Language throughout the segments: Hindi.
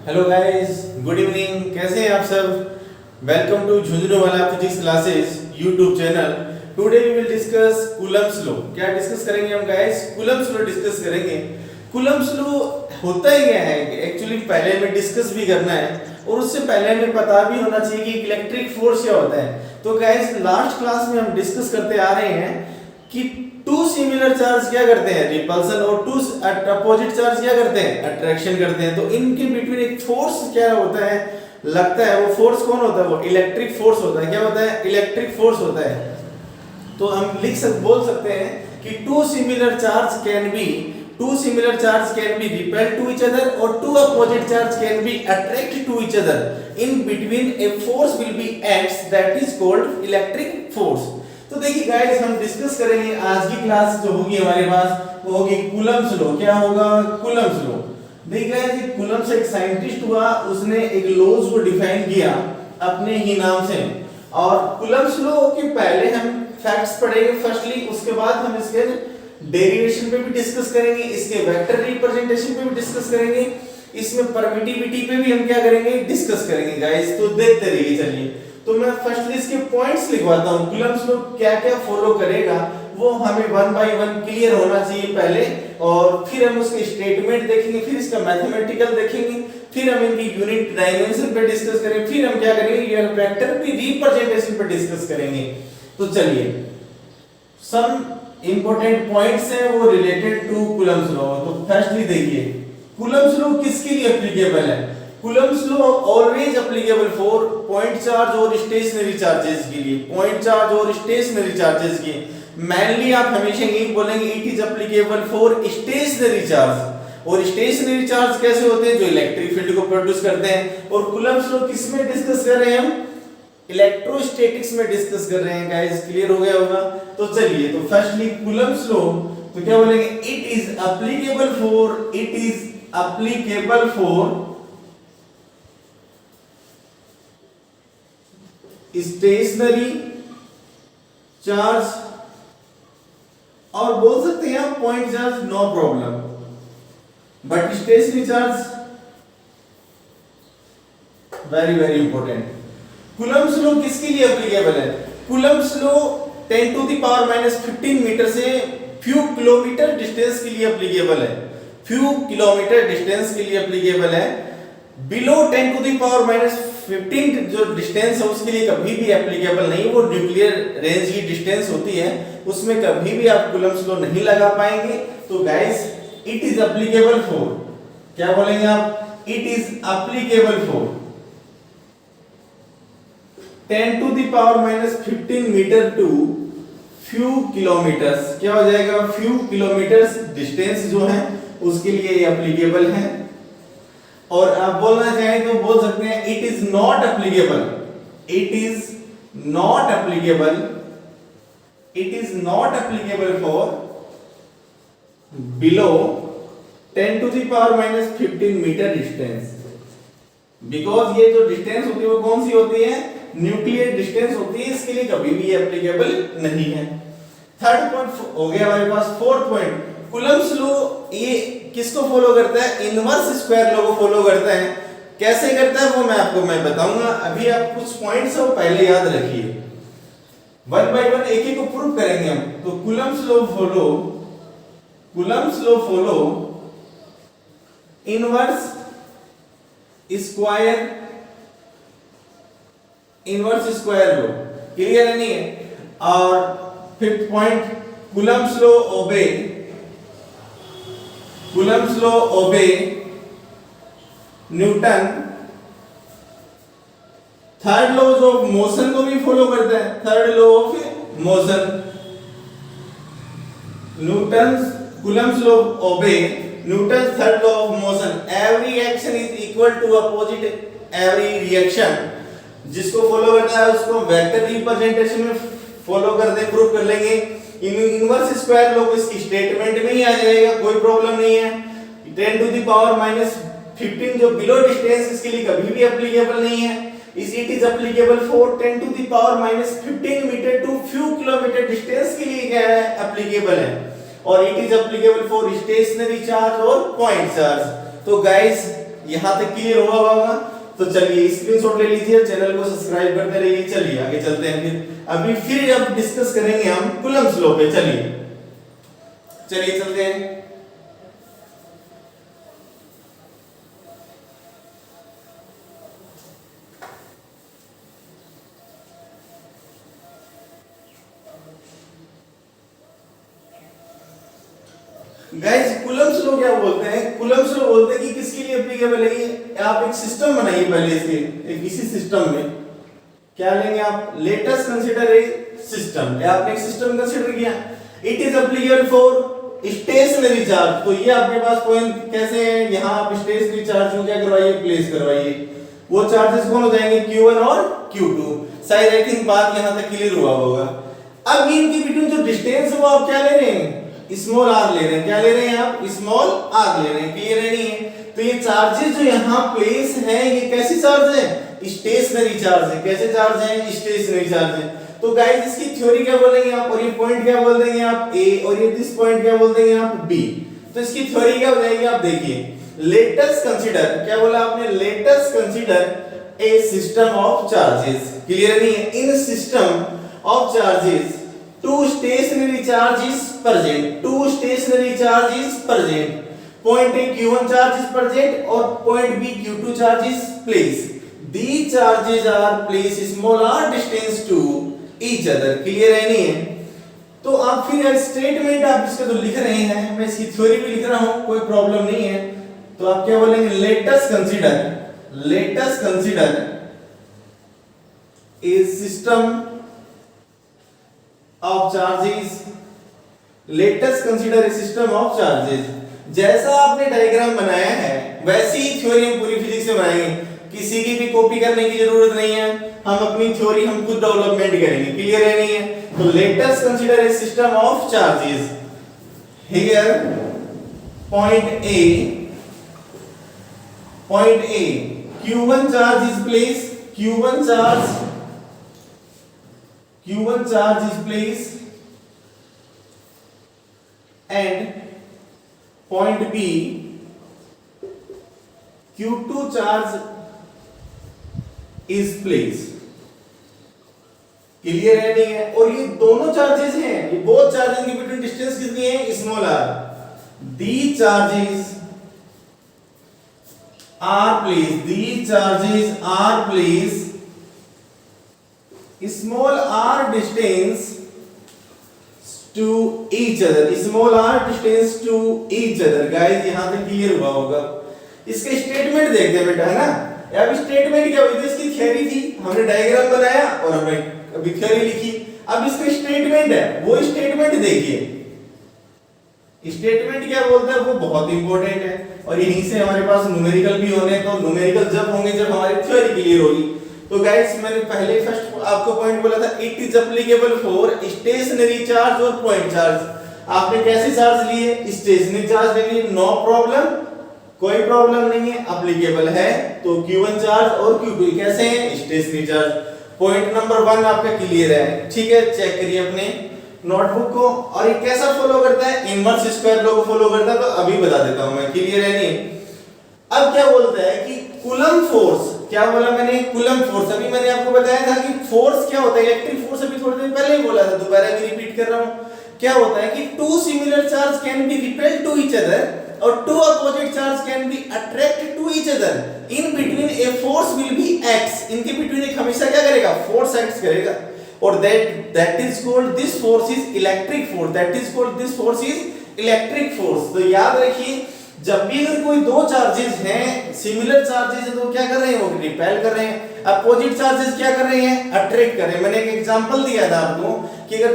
Hello guys, good evening. कैसे हैं आप सब? वेलकम टू झुंझुनू वाला physics classes YouTube channel. Today we will discuss Coulomb's law. क्या डिस्कस करेंगे हम गाइस? कूलम्ब्स लॉ डिस्कस करेंगे। कूलम्ब्स लॉ होता ही क्या है एक्चुअली, पहले हमें डिस्कस भी करना है और उससे पहले हमें पता भी होना चाहिए कि इलेक्ट्रिक फोर्स क्या होता है। तो गाइस लास्ट क्लास में हम डिस्कस करते आ रहे हैं कि टू सिमिलर चार्ज क्या करते हैं, रिपल्सन, और टू अपोजिट चार्ज क्या करते हैं, अट्रैक्शन करते हैं। तो इनके बिटवीन एक फोर्स क्या होता है, लगता है। वो फोर्स कौन होता है? वो इलेक्ट्रिक फोर्स होता है। क्या होता है? इलेक्ट्रिक फोर्स होता है। तो हम बोल सकते हैं कि two similar charge can be repel to each other और two opposite charge can be attract to each other. In between a force will be acts that is called electric force. तो देखिए गाइस, हम डिस्कस करेंगे आज की क्लास जो होगी हमारे पास, वो होगी कूलम्ब्स लॉ। क्या होगा? Coulomb's law. देखिए गाइस, ये कूलम्ब्स एक साइंटिस्ट हुआ, उसने एक लॉज को डिफाइन किया अपने ही नाम से। और कूलम्ब्स लॉ के पहले हम फैक्ट्स पढ़ेंगे फर्स्टली, उसके बाद हम इसके डेरिवेशन पे भी डिस्कस करेंगे, इसके वेक्टर रिप्रेजेंटेशन पे भी डिस्कस करेंगे, इसमें परमिटिविटी पे भी हम क्या करेंगे, डिस्कस करेंगे गाइस। तो देखते रहिए। चलिए, तो मैं फर्स्टली इसके पॉइंट्स लिखवाता हूं। कूलम्ब्स लॉ क्या क्या फॉलो करेगा वो हमें वन बाय वन क्लियर होना चाहिए पहले, और फिर हम उसके स्टेटमेंट देखेंगे, फिर इसका मैथमेटिकल देखेंगे, फिर हम इनकी यूनिट डायमेंशन पे डिस्कस करेंगे, फिर हम क्या करेंगे, ये वेक्टर की रिप्रेजेंटेशन पे डिस्कस करेंगे। तो चलिए, सम इंपॉर्टेंट पॉइंट्स हैं वो रिलेटेड टू कूलम्ब्स लॉ। तो फर्स्टली देखिए, कूलम्ब्स लॉ किसके लिए एप्लीकेबल है? Coulomb's law always applicable for point charge और स्टेशनरी चार्जेस के लिए। पॉइंट चार्ज और स्टेशनरी चार्जेस के मेनली आप हमेशा यही बोलेंगे, it is applicable for stationary charge. और स्टेशनरी चार्ज कैसे होते हैं? जो इलेक्ट्रिक फील्ड को प्रोड्यूस करते हैं। और कूलम्ब्स लॉ किसमें डिस्कस कर रहे हैं हम? इलेक्ट्रोस्टैटिक्स में डिस्कस कर रहे हैं गाइस। क्लियर हो गया होगा? तो चलिए, तो फर्स्टली कूलम्ब्स लॉ तो क्या बोलेंगे, it is applicable for stationary charge, और बोल सकते हैं आप point charge, no problem, but stationary charge very very important. Coulomb's law किसके लिए एप्लीकेबल है? Coulomb's law 10 to the power -15 metre से फ्यू किलोमीटर डिस्टेंस के लिए एप्लीकेबल है। फ्यू किलोमीटर डिस्टेंस के लिए एप्लीकेबल है। बिलो 10 टू द पावर -15 जो डिस्टेंस है उसके लिए कभी भी एप्लीकेबल नहीं। वो न्यूक्लियर रेंज की डिस्टेंस होती है, उसमें कभी भी आप कूलम्ब्स लॉ नहीं लगा पाएंगे। तो guys, it is applicable for, क्या बोलेंगे आप? It is applicable for 10 to the power -15 metre to few kilometres. क्या हो जाएगा? फ्यू किलोमीटर्स डिस्टेंस जो है उसके लिए ये एप्लीकेबल है। और आप बोलना चाहें तो बोल सकते हैं it is not applicable. It is not applicable for below 10 to the power -15 metre distance. Because ये जो डिस्टेंस होती है वो कौन सी होती है? न्यूक्लियर डिस्टेंस होती है, इसके लिए कभी भी एप्लीकेबल नहीं है। थर्ड पॉइंट हो गया हमारे पास। फोर्थ पॉइंट, कूलम्ब्स लॉ ये किसको फॉलो करता है? इनवर्स स्क्वायर लॉ को फॉलो करता है। कैसे करता है वो मैं बताऊंगा। अभी आप कुछ पॉइंट्स है वो पहले याद रखिए, वन बाय वन एक एक को प्रूव करेंगे हम। तो Coulomb's law follow inverse square law. Clear है नहीं है? और fifth point, Coulomb's law obey Newton. Third law of motion को भी फॉलो करता है। Third law of motion, Coulomb's law obey Newton third law of motion. Every action is equal to opposite every reaction. जिसको फॉलो करता है उसको वेक्टर रिप्रेजेंटेशन में फॉलो कर दे, प्रूव कर लेंगे। इनवर्स स्क्वायर लॉ इसकी स्टेटमेंट में ही आ जाएगा, कोई प्रॉब्लम नहीं है। 10 टू द पावर -15 जो बिलो डिस्टेंस, इसके लिए कभी भी एप्लीकेबल नहीं है। It is applicable for 10 to the power -15 metre to few kilometre distance के लिए क्या है? एप्लीकेबल है। और it is applicable for stationary charge और पॉइंट चार्ज। तो गाइस यहाँ तक क्लियर हुआ होगा? तो चलिए स्क्रीनशॉट ले लीजिए, चैनल को सब्सक्राइब करते रहिए। चलिए आगे चलते हैं, फिर अब डिस्कस करेंगे हम कूलम्स लॉ पे। चलिए चलते हैं। गाइस कूलम्स लॉ क्या बोलते हैं? कूलम्स लॉ बोलते हैं कि किसके लिए एप्लीकेबल है ये। आप एक सिस्टम बनाइए पहले इसके, एक इसी सिस्टम में क्या लेंगे आप? Let us consider a system. आपने एक सिस्टम कंसीडर किया, it is applicable for stationary charge. तो ये आपके पास पॉइंट कैसे है? यहाँ आप स्टेशनरी चार्ज को क्या करवाइए? प्लेस करवाइए। वो चार्जेस कौन हो जाएंगे? Q1 और Q2। शायद आई थिंक बात यहाँ तक क्लियर हुआ होगा। अब इनके बिटवीन जो डिस्टेंस है वो आप क्या ले रहे हैं? स्मॉल आर ले रहे हैं। क्या ले रहे हैं आप? स्मॉल आर ले रहे हैं। क्लियर है नहीं है? तो ये चार्जेस जो यहाँ प्लेस है ये कैसी चार्ज है? स्टेशनरी चार्ज है। कैसे चार्ज है? स्टेशनरी चार्ज है। तो गाइस इसकी थ्योरी क्या बोलेंगे आप? और ये पॉइंट क्या बोल देंगे आप? ए, और ये दिस पॉइंट क्या बोल देंगे आप? बी। तो इसकी थ्योरी क्या हो जाएगी? आप देखिए, लेट अस कंसीडर, क्या बोला आपने? Let us consider a system of charges. Clear नहीं है? In system of charges two stationary charge is present, two stationary charge is present, point A Q1 charge is present और point B Q2 charge is placed. These charges are placed small r distance to each other. Clear है नहीं है? तो आप फिर स्टेटमेंट आप इसका जो लिख रहे हैं, मैं इसकी थ्योरी भी लिख रहा हूं, कोई प्रॉब्लम नहीं है। तो आप क्या बोलेंगे? Late us consider a system of charges, let us consider a system of charges। जैसा आपने डायग्राम बनाया है वैसी ही थ्योरी हम पूरी फिजिक्स में बनाएंगे। किसी की भी कॉपी करने की जरूरत नहीं है, हम अपनी थ्योरी हम खुद डेवलपमेंट करेंगे। क्लियर है नहीं है? तो let us consider a system of charges। Here point A Q1 charge is placed, Q1 charge is placed and point B Q2 charge is placed। Clear है नहीं है? और ये दोनों चार्जेस हैं, ये बोथ चार्जेस के बिटवीन डिस्टेंस कितनी है? Small r। These charges are placed small r distance to each other, guys यहां तक क्लियर हुआ होगा? इसका स्टेटमेंट देखते हैं बेटा, है ना? अब स्टेटमेंट क्या हुई थी? इसकी थ्योरी थी, हमने डायग्राम बनाया और हमने अभी थ्योरी लिखी। अब इसका स्टेटमेंट है, वो स्टेटमेंट देखिए। स्टेटमेंट क्या बोलता है? वो बहुत इंपॉर्टेंट है और यहीं से हमारे पास न्यूमेरिकल भी होने। तो न्यूमेरिकल जब होंगे जब हमारी थ्योरी क्लियर होगी। तो गाइस मैंने पहले फर्स्ट आपको पॉइंट बोला था, it is applicable for stationary charge और पॉइंट चार्ज। आपने कैसे चार्ज लिए? स्टेशनरी चार्ज ले लिए, नो प्रॉब्लम, कोई प्रॉब्लम नहीं है, एप्लीकेबल है। तो Q1 चार्ज और Q2 कैसे हैं? Stationery charge. पॉइंट नंबर 1 आपका क्लियर है, ठीक है? चेक करिए अपने नोटबुक को। और ये कैसा फॉलो करता है? इनवर्स स्क्वायर लॉ को फॉलो करता है। तो अभी बता देता हूं मैं, क्लियर है नहीं? अब क्या बोलता है कि कूलम फोर्स, क्या बोला मैंने? Coulomb force. अभी मैंने आपको बताया था कि फोर्स क्या होता है, इलेक्ट्रिक फोर्स, अभी थोड़ी देर पहले ही बोला था, दोबारा भी रिपीट कर रहा हूं। क्या होता है कि two similar charge can be repelled to each other और two opposite charge can be attracted to each other. In between a force will be acts. इनके बिटवीन एक हमेशा क्या करेगा? फोर्स एक्ट करेगा। और that is called, this force is electric force, that is called, this force is electric force। तो याद रखिए, जब भी अगर कोई दो चार्जेस हैं, सिमिलर चार्जेस हैं, तो क्या कर रहे हैं? वो रिपेल कर रहे हैं। अपोजिट चार्जेस क्या कर रहे हैं? अट्रैक्ट कर रहे हैं। मैंने एक एग्जांपल दिया था आपको कि अगर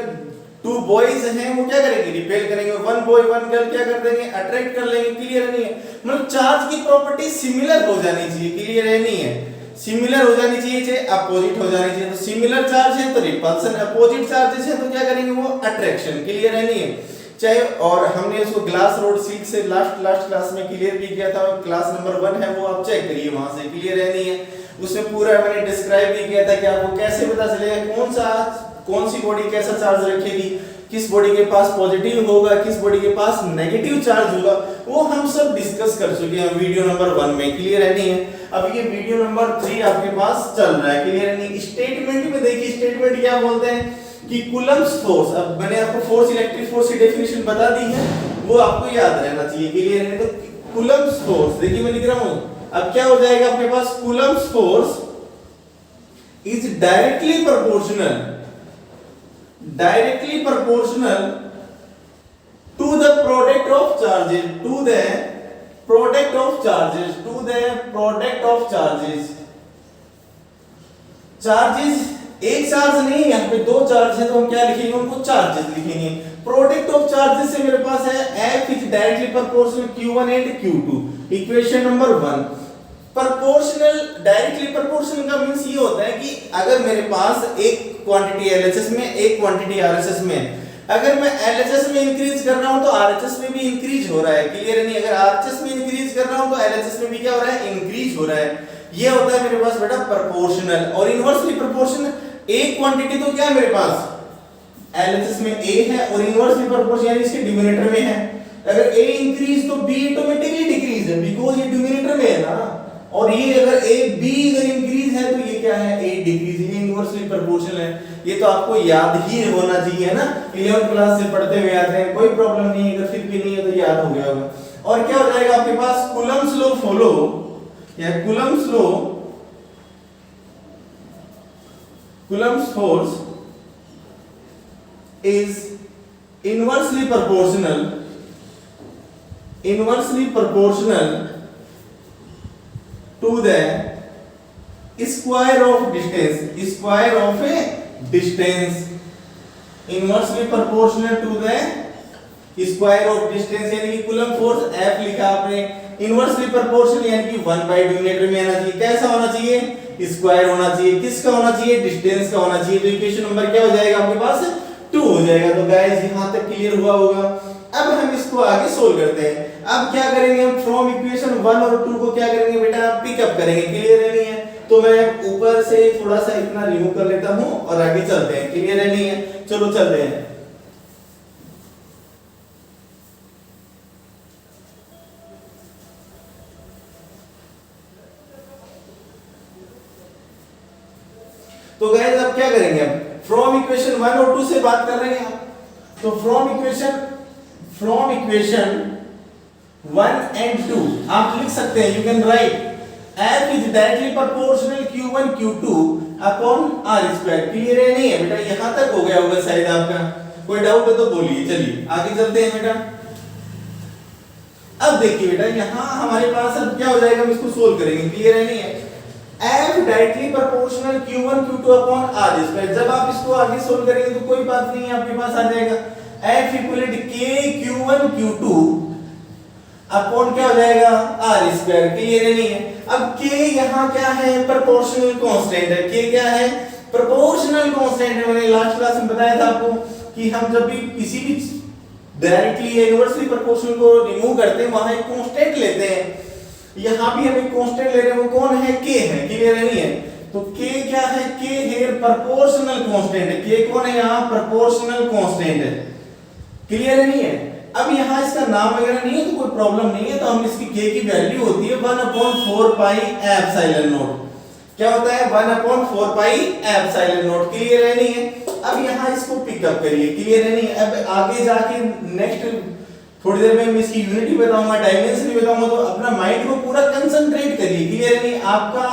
टू बॉयज हैं वो क्या करेंगे? रिपेल करेंगे। वन बॉय वन गर्ल क्या कर देंगे? अट्रैक्ट कर लेंगे। क्लियर नहीं है? मतलब चार्ज की प्रॉपर्टी सिमिलर हो जानी चाहिए। क्लियर है नहीं है? सिमिलर हो जानी चाहिए, चाहे अपोजिट हो जानी चाहिए। तो सिमिलर चार्ज है तो रिपल्सन, अपोजिट चार्जेस है तो क्या करेंगे? वो अट्रैक्शन। क्लियर है नहीं है? चाहे, और हमने इसको ग्लास रोड सिल्क से लास्ट क्लास में क्लियर भी किया था। क्लास नंबर 1 है वो आप चेक करिए वहां से। क्लियर है नहीं है? उसमें पूरा मैंने डिस्क्राइब भी किया था कि आपको कैसे पता चलेगा कौन सी बॉडी कैसा चार्ज रखेगी, किस बॉडी के पास पॉजिटिव होगा, किस बॉडी के पास नेगेटिव चार्ज होगा, वो हम सब डिस्कस डिस्कस कर चुके हैं वीडियो नंबर 1 में, क्लियर है नहीं है। अब ये वीडियो नंबर 3 आपके पास चल रहा है, क्लियर है नहीं। स्टेटमेंट में देखिए, स्टेटमेंट क्या बोलते हैं कि कूलम्स फोर्स, अब मैंने आपको फोर्स, इलेक्ट्रिक फोर्स की डेफिनेशन बता दी है, वो आपको याद रहना चाहिए, क्लियर है। तो कूलम्स फोर्स देखिए मैं लिख रहा हूं, अब क्या हो जाएगा अपने पास, Coulomb's force is directly proportional to the product of charges, charges एक चार्ज नहीं है, यहाँ पे दो चार्ज है तो हम क्या लिखेंगे, उनको चार्जेस लिखेंगे। प्रोडक्ट ऑफ चार्जेस से मेरे पास है F is directly proportional Q1 and Q2, equation number 1। Proportional, directly proportional का मींस ये होता है कि अगर मेरे पास एक क्वांटिटी LHS में, एक क्वांटिटी RHS में, अगर मैं LHS में इंक्रीज कर रहा हूं तो RHS में भी इंक्रीज हो रहा है, क्लियर है नहीं। अगर RHS में इंक्रीज कर रहा हूं तो LHS में भी क्या हो रहा है, इंक्रीज हो रहा है। ये होता है मेरे पास बेटा प्रोपोर्शनल। और इनवर्सली प्रोपोर्शनल, एक क्वांटिटी तो क्या है मेरे पास LHS में A है और इनवर्सली प्रोपोर्शनल यानी इसके डिनोमिनेटर में है। अगर A इंक्रीज तो B ऑटोमेटिकली डिक्रीज है, बिकॉज़ ये डिनोमिनेटर में है ना। और ये अगर A B अगर इंक्रीज है तो ये क्या है, A डिक्रीज, ये इनवर्सली प्रोपोर्शनल है। ये तो आपको याद ही होना चाहिए ना, 11th क्लास से पढ़ते हुए आते हैं, कोई प्रॉब्लम नहीं है। अगर फिर भी नहीं है तो याद हो गया होगा। और क्या हो जाएगा आपके पास, कूलम्स लॉ फॉलो, या Coulomb's force is inversely proportional to the square of distance, inversely proportional to the square of distance, यानी कि कूलम फोर्स F लिखा आपने, इनवर्सली प्रोपोर्शनल यानी कि 1 बाय डिनोमिनेटर में आना चाहिए। कैसा होना चाहिए, स्क्वायर होना चाहिए। किसका होना चाहिए, डिस्टेंस का होना चाहिए। तो इक्वेशन नंबर क्या हो जाएगा आपके पास, 2 हो जाएगा। तो गाइस यहां तक क्लियर हुआ होगा। अब हम इसको आगे सोल्व करते हैं। अब क्या करेंगे हम, फ्रॉम इक्वेशन 1 और 2 को क्या करेंगे बेटा, पिकअप करेंगे, क्लियर है नहीं है। तो मैं ऊपर से थोड़ा सा इतना रिमूव कर लेता हूं और आगे चलते हैं, क्लियर है नहीं है। चलो चलते हैं। तो गाइस अब क्या करेंगे, अब फ्रॉम इक्वेशन 1 और 2 से बात कर रहे हैं आप। तो फ्रॉम इक्वेशन 1 एंड 2 आप लिख सकते हैं, you can write F is directly proportional Q1 Q2 upon R square. Clear है नहीं है बेटा, यहां तक हो गया होगा शायद आपका, कोई डाउट है तो बोलिए। चलिए आगे चलते हैं बेटा। अब देखिए बेटा, यहां हमारे पास अब क्या हो जाएगा, हम इसको सोल्व करेंगे, क्लियर है नहीं है। F directly proportional Q1 Q2 upon R square. जब आप इसको आगे सोल्व करेंगे तो कोई बात नहीं है, आपके पास आ जाएगा F equal K Q1 Q2 upon क्या हो जाएगा, R स्क्वायर। क्लियर है नहीं है। अब K यहाँ क्या है, प्रोपोर्शनल कांस्टेंट है। K क्या है, प्रोपोर्शनल कांस्टेंट है। मैंने लास्ट क्लास में बताया था आपको कि हम जब भी किसी भी डायरेक्टली या इनवर्सली प्रोपोर्शनल को रिमूव करते हैं वहां एक कांस्टेंट लेते हैं। यहां भी हम एक कांस्टेंट ले रहे हैं, वो कौन है, K है। क्लियर है नहीं है। तो K क्या है, K है प्रोपोर्शनल कांस्टेंट है। K कौन है यहाँ, प्रोपोर्शनल कांस्टेंट है। क्लियर है नहीं है। अब यहाँ इसका नाम वगैरह नहीं है तो कोई प्रॉब्लम नहीं है। तो हम इसकी K की वैल्यू होती है 1/4 पाई एप्सिलॉन नॉट। क्या होता है, 1/4 पाई एप्सिलॉन नॉट। क्लियर है नहीं है। अब यहाँ इसको पिकअप करिए, क्लियर है नहीं। अब आगे जाके नेक्स्ट थोड़ी देर में मैं इसकी यूनिट भी बताऊंगा, डायमेंशन भी बताऊंगा, तो अपना माइंड को पूरा कंसंट्रेट करिए, क्लियर है नहीं। आपका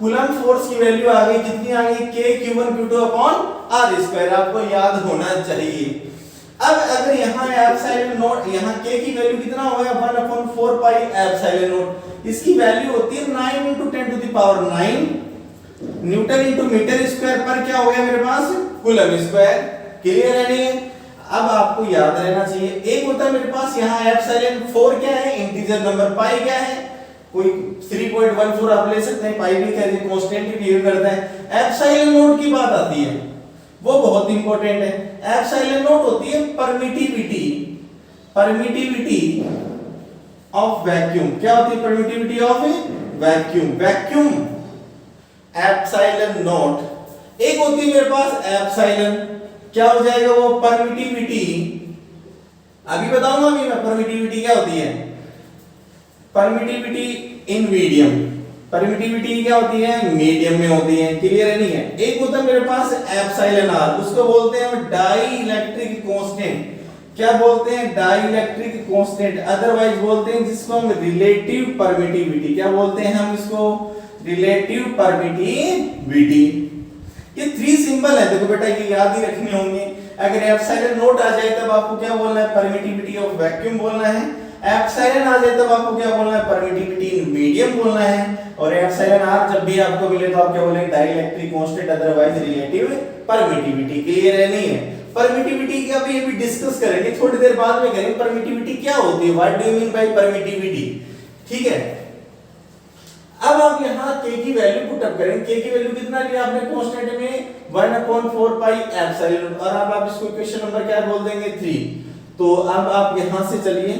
कूलम फोर्स की वैल्यू आ गई, कितनी आ गई, K Q1 Q2 upon R square. आपको याद होना चाहिए। अब अगर यहाँ एप्सिलॉन नॉट, यहाँ K की वैल्यू कितना होगा, 1/4 पाई एप्सिलॉन नॉट। इसकी वैल्यू होती है 9 × 10⁹ न्यूटन इंटू मीटर स्क्वायर पर क्या हो गया मेरे पास, कूलम स्क्वायर। क्लियर है नहीं है। अब आपको याद रहना चाहिए, एक होता है मेरे पास यहाँ एप्सिलॉन 4 क्या है, इंटीजर नंबर, पाई क्या है, कोई 3.14 आप ले सकते हैं, पाई भी कह दे, कांस्टेंट भी बिहेव करता है। एप्सिलॉन नॉट की बात आती है, वो बहुत इंपॉर्टेंट है। एप्सिलॉन नॉट होती है परमिटिविटी ऑफ वैक्यूम। क्या होती है, permittivity of vacuum epsilon not. एक होती है मेरे पास एप्सिलॉन, क्या हो जाएगा वो, परमिटिविटी। अभी बताऊंगा मैं परमिटिविटी क्या होती है। परमिटिविटी इन मीडियम, परमिटिविटी क्या होती है, मीडियम में होती है, क्लियर है नहीं है। एक होता है मेरे पास एप्सिलॉन आर, उसको बोलते हैं डाई इलेक्ट्रिक कांस्टेंट, क्या बोलते हैं, डाई इलेक्ट्रिक कांस्टेंट, अदरवाइज बोलते हैं जिसको हम रिलेटिव परमिटिविटी, क्या बोलते हैं हम इसको, रिलेटिव परमिटिविटी। ये 3 सिंबल है, देखो बेटा ये याद ही रखने होंगे। अगर एप्सिलॉन नोट आ जाए तब आपको क्या बोलना है, परमिटिविटी ऑफ वैक्यूम बोलना है। एप्सिलॉन आ जाए तब आपको क्या बोलना है, परमिटिविटी इन मीडियम बोलना है। और एप्सिलॉन आर जब भी आपको मिले तो आप क्या बोलेंगे, dielectric constant, otherwise relative permittivity, clear है नहीं है। परमिटिविटी का भी अभी डिस्कस करेंगे, थोड़ी देर बाद में करेंगे परमिटिविटी क्या होती है, what do you mean by permittivity, ठीक है। अब आप यहां k की वैल्यू पुट अप करें, k की वैल्यू कितना लिया आपने कांस्टेंट में, 1/4 पाई एप्सिलॉन, और अब आप इसको इक्वेशन नंबर क्या बोल देंगे, 3। तो अब आप यहां से चलिए,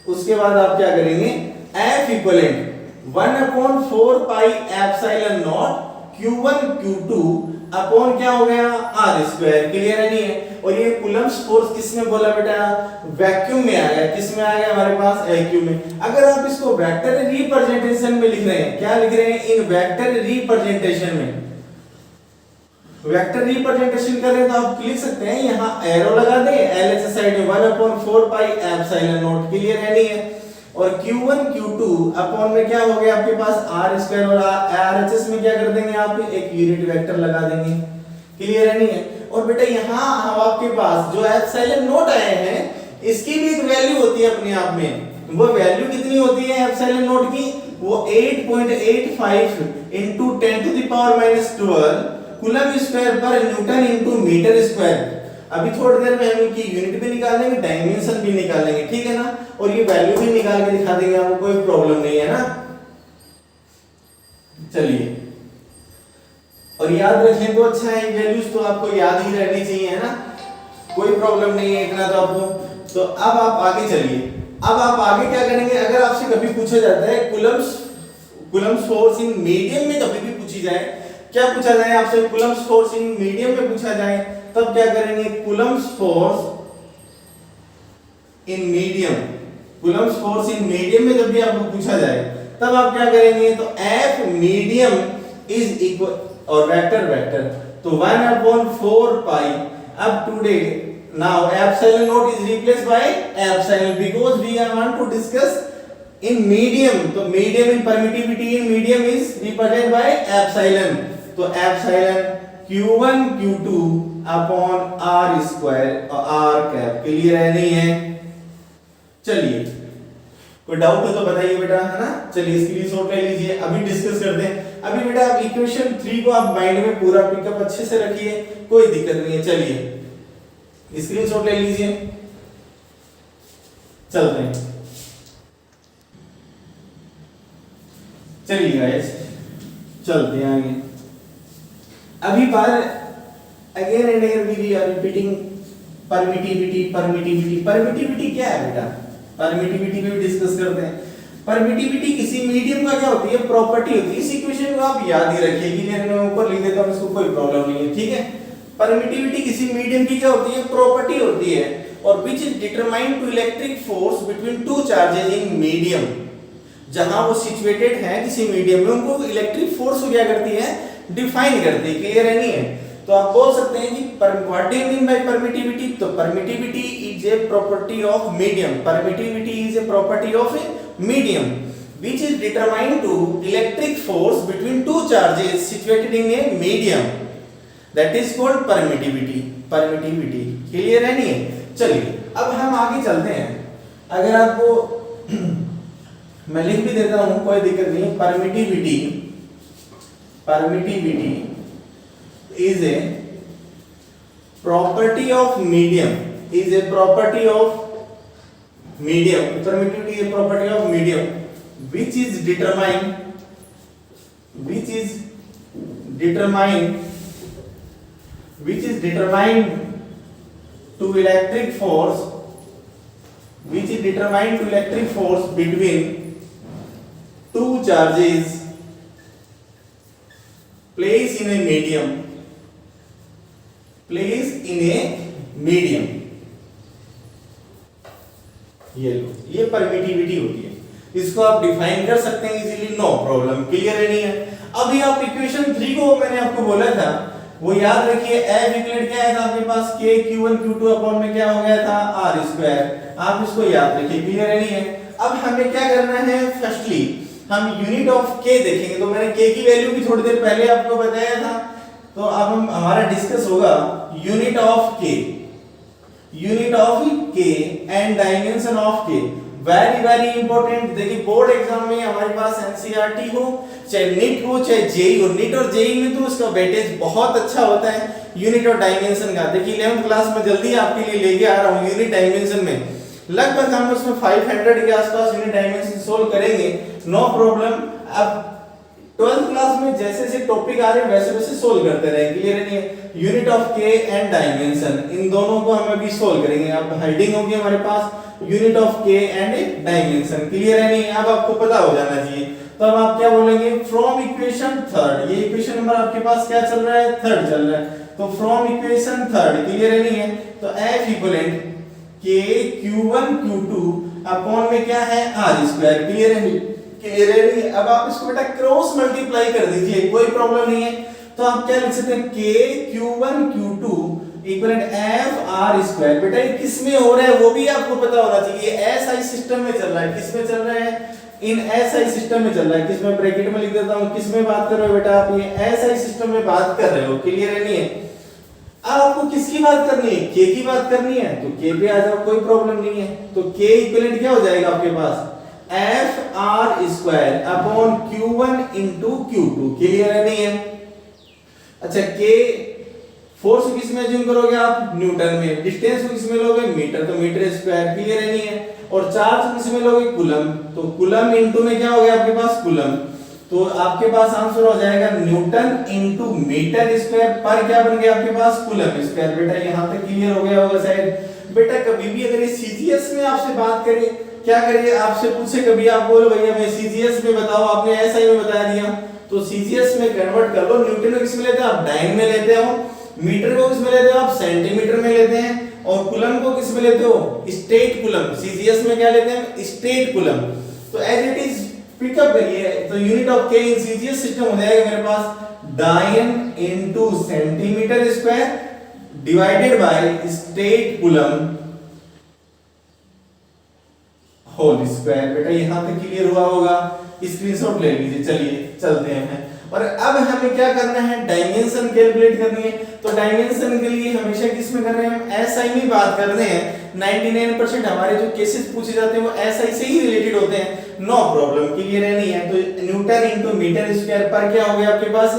उसके बाद आप क्या करेंगे, F equivalent 1/4 pi epsilon not Q1 Q2 upon क्या हो गया, R स्क्वायर, क्लियर है नहीं है। और ये कूलम्ब्स फोर्स किसमें बोला बेटा, वैक्यूम में आ गया, किसमें आ गया हमारे पास, वैक्यूम में। अगर आप इसको वेक्टर रिप्रेजेंटेशन में लिख रहे हैं, क्या लिख रहे हैं, इन वेक्टर रिप्रेजेंटेशन में, वेक्टर रिप्रेजेंटेशन कर रहे हैं तो आप लिख सकते हैं, यहां एरो लगा दें, LHS साइड में 1/4 पाई एप्सिलॉन नॉट, क्लियर है नहीं है। और Q1 Q2 अपॉन में क्या हो गया आपके पास, R स्क्वायर, और RHS में क्या कर देंगे आप, एक यूनिट वेक्टर लगा देंगे, क्लियर है नहीं है। और बेटा यहां हम आपके पास जो एप्सिलॉन नॉट आए हैं, इसकी भी एक वैल्यू होती है अपने आप में। वो वैल्यू कितनी होती है एप्सिलॉन नॉट की, वो 8.85 into 10⁻⁻12 कूलम स्क्वायर पर न्यूटन इनटू मीटर स्क्वायर। अभी थोड़ी देर में हम इनकी यूनिट भी निकालेंगे, डायमेंशन भी निकालेंगे, ठीक है ना, और ये वैल्यू भी निकाल के दिखा देंगे, आपको कोई प्रॉब्लम नहीं है ना। चलिए, और याद रखें तो अच्छा है, वैल्यूज तो आपको याद ही रहनी चाहिए, है ना, कोई प्रॉब्लम नहीं है इतना तो आपको। तो अब आप आगे चलिए, अब आप आगे क्या करेंगे, अगर आपसे कभी पूछा जाता है कूलम्ब्स फोर्स इन मीडियम में, कभी भी पूछी जाए, क्या पूछा जाए आपसे, कूलम्ब्स फोर्स इन मीडियम में पूछा जाए, तब क्या करेंगे, Coulomb's force in medium, Coulomb's force in medium में जब भी आपको पूछा जाए तब आप क्या करेंगे, तो F मीडियम इज इक्वल, और वेक्टर, तो 1/4 पाई। अब today now epsilon naught is replaced by epsilon, because we are want to discuss in medium, तो medium in permittivity in medium is represented by epsilon, तो epsilon Q1 Q2 upon R square और R कैप, क्लियर है नहीं है। चलिए, कोई डाउट हो तो बताइए बेटा, है ना। चलिए स्क्रीनशॉट ले लीजिए, अभी डिस्कस करते हैं। अभी बेटा आप इक्वेशन 3 को आप माइंड में पूरा पिकअप अच्छे से रखिए, कोई दिक्कत नहीं है। चलिए स्क्रीनशॉट ले लीजिए, चलते हैं। चलिए गाइस चलते हैं आगे। अभी बार again and again we are repeating permittivity क्या है बेटा, परमिटिविटी पे भी डिस्कस करते हैं। परमिटिविटी किसी मीडियम का क्या होती है, प्रॉपर्टी होती है। इस इक्वेशन को आप याद ही रखिए, क्लियर, मैं ऊपर लिख देता हूं, इसको कोई प्रॉब्लम नहीं है, ठीक है। परमिटिविटी किसी मीडियम की क्या होती है, प्रॉपर्टी होती है, और which is determined to electric force between two charges in medium. जहां वो सिचुएटेड है किसी मीडियम में, उनको इलेक्ट्रिक फोर्स को क्या करती है, डिफाइन करती है, क्लियर है नहीं है। तो आप बोल सकते हैं कि what do you mean by permittivity, तो permittivity is a property of medium, permittivity is a property of a medium which is determined to electric force between two charges situated in a medium, that is called permittivity, clear है नहीं है। चलिए अब हम आगे चलते हैं। अगर आपको मैं लिख भी देता हूं, कोई दिक्कत नहीं। Permittivity is a property of medium, permittivity is a property of medium which is determined to electric force between two charges placed in a medium, ये लो, ये परमिटिविटी होती है। इसको आप डिफाइन कर सकते हैं इजीली, नो प्रॉब्लम, क्लियर है नहीं है। अभी आप इक्वेशन 3 को मैंने आपको बोला था वो याद रखिए, F इक्वल क्या है था आपके पास, k q1 q2 अपॉन में क्या हो गया था r स्क्वायर, आप इसको याद रखिए, क्लियर है नहीं है। अब हमें क्या करना है, फर्स्टली हम यूनिट ऑफ k देखेंगे, तो मैंने k की वैल्यू भी थोड़ी देर पहले आपको बताया था, तो अब हम हमारा डिस्कस होगा unit of k, unit of k and dimension of k, very important. देखिए बोर्ड एग्जाम में हमारे पास एनसीईआरटी हो चाहे नीट हो चाहे जेई हो, नीट और जेई में तो उसका वेटेज बहुत अच्छा होता है यूनिट और डायमेंशन का। देखिए 11th क्लास में जल्दी आपके लिए लेके आ रहा हूँ यूनिट डायमेंशन में, लगभग हम उसमें 500 के आसपास यूनिट डायमेंशन सोल्व करेंगे, नो प्रॉब्लम। अब 12th क्लास में जैसे जैसे टॉपिक आ रहे हैं वैसे वैसे सोल्व करते रहें, क्लियर है नहीं है। यूनिट ऑफ के एंड डायमेंशन, इन दोनों को हम अभी सोल्व करेंगे। अब हेडिंग होगी हमारे पास यूनिट ऑफ के एंड डायमेंशन, क्लियर है नहीं, अब आपको पता हो जाना चाहिए। तो अब आप क्या बोलेंगे, फ्रॉम इक्वेशन थर्ड, ये इक्वेशन नंबर आपके पास क्या चल रहा है, थर्ड चल रहा है, तो फ्रॉम इक्वेशन थर्ड, क्लियर है नहीं है। तो F equivalent k q1 q2 upon में क्या है r स्क्वायर, क्लियर है नहीं। अब आप इसको बेटा क्रॉस मल्टीप्लाई कर दीजिए, कोई प्रॉब्लम नहीं है। तो आप क्या लिख सकते हैं, k q1 q2 equivalent f r square. बेटा ये किस में हो रहा है वो भी आपको पता होना चाहिए, एसआई सिस्टम में चल रहा है, किस में चल रहा है, इन एसआई सिस्टम में चल रहा है। किस में, ब्रैकेट में लिख देता हूं, किस में बात कर रहे हो बेटा आप, ये एसआई सिस्टम में बात कर रहे हो, क्लियर है नहीं है। अब आपको किसकी बात करनी है, k की बात करनी है, तो k पे आ जाओ, कोई प्रॉब्लम नहीं है। तो k इक्विवेलेंट क्या हो जाएगा आपके पास, f r square upon q1 into q2, clear है नहीं है। अच्छा k फोर्स को किस में अज्यूम करोगे आप, न्यूटन में, डिस्टेंस को किस में लोगे, मीटर, तो मीटर स्क्वायर, क्लियर है नहीं है। और चार्ज को किस में लोगे, कूलम, तो कूलम इंटू में क्या हो गया आपके पास, कूलम, तो आपके पास आंसर हो जाएगा न्यूटन इंटू मीटर स्क्वायर पर क्या बन गया आपके पास, कूलम स्क्वायर। बेटा यहां तक क्लियर हो गया होगा शायद। बेटा कभी भी अगर ये सीजीएस में आपसे बात करें, क्या करिए, आपसे पूछे कभी, आप बोलो भैया मैं सीजीएस में बताओ, आपने एसआई में बता दिया, तो सीजीएस में कन्वर्ट कर लो। न्यूटन को किस में लेते हैं आप, डाइन में लेते हो, मीटर को किस में लेते हो आप, सेंटीमीटर में लेते हैं, और कूलम को किस में लेते हो, स्टेट कूलम। सीजीएस में क्या लेते हैं, स्टेट कूलम। तो एज इट इज पिकअप करिए, तो यूनिट ऑफ के इन सीजीएस सिस्टम हो जाएगा मेरे पास dyne into centimetre square divided by stat coulomb whole square. बेटा यहां तक क्लियर हुआ होगा, स्क्रीनशॉट ले लीजिए। चलिए चलते हैं, और अब हमें क्या करना है, डायमेंशन कैलकुलेट करनी है। तो डायमेंशन के लिए हमेशा किस में कर रहे हैं हम, एसआई में बात कर रहे हैं। 99% हमारे जो केसेस पूछे जाते हैं वो एसआई से ही रिलेटेड होते हैं, नो प्रॉब्लम, क्लियर है नहीं है। तो न्यूटन इंटू मीटर स्क्वायर पर क्या हो गया आपके पास,